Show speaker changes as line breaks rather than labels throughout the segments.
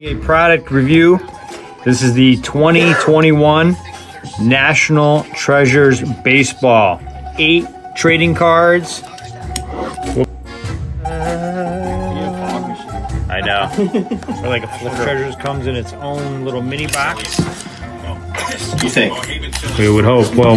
A product review. This is the 2021 National Treasures Baseball. 8 trading cards. I know. Or like a flip treasures comes in its own little mini box.
You think?
We would hope. Well,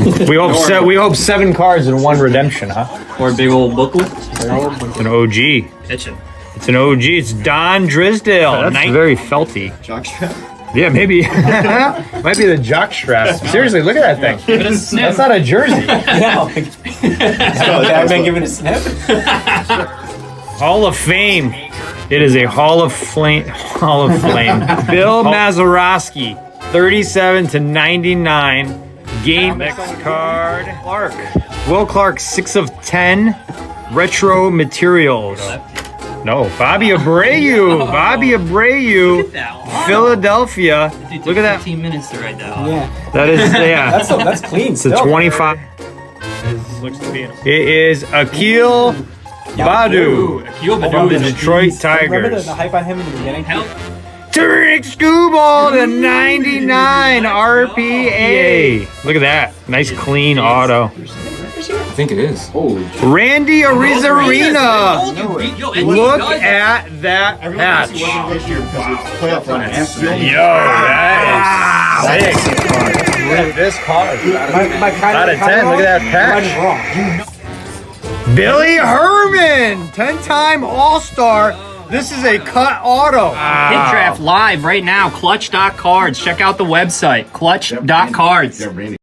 we hope 7 cards in one redemption, huh?
Or a big old booklet.
It's an OG.
Kitchen.
It's an OG. It's Don Drisdale. That's very felty.
Jockstrap?
Yeah, maybe. Might be the jockstrap. Seriously, look at that thing. That's not a jersey.
No. I've been given a snip.
Hall of Fame. It is a Hall of Flame. Bill Mazeroski, 37/99. Game next card. Clark. Will Clark, 6 of 10. Retro materials. No, Bobby Abreu. Bobby Abreu.
Look at that one.
Philadelphia. Look at that.
15 minutes to write that one.
Yeah.
That is, yeah.
That's clean.
It's a 25. It is Akil Badu
Akil
from
Badu
the
is a
Detroit
beast.
Remember
Tigers.
the hype on him in the beginning?
Tarek Skubal to 99 RPA. Look at that. Nice clean auto.
I think it is. Holy.
Randy Arozarena. Look at that patch.
This year because it's playoff run.
Yo, that is sick. This card. Out of 10, look at that patch. Billy Herman, 10-time All-Star. This is a cut auto.
Hit draft live right now. Clutch.cards. Check out the website. Clutch.cards.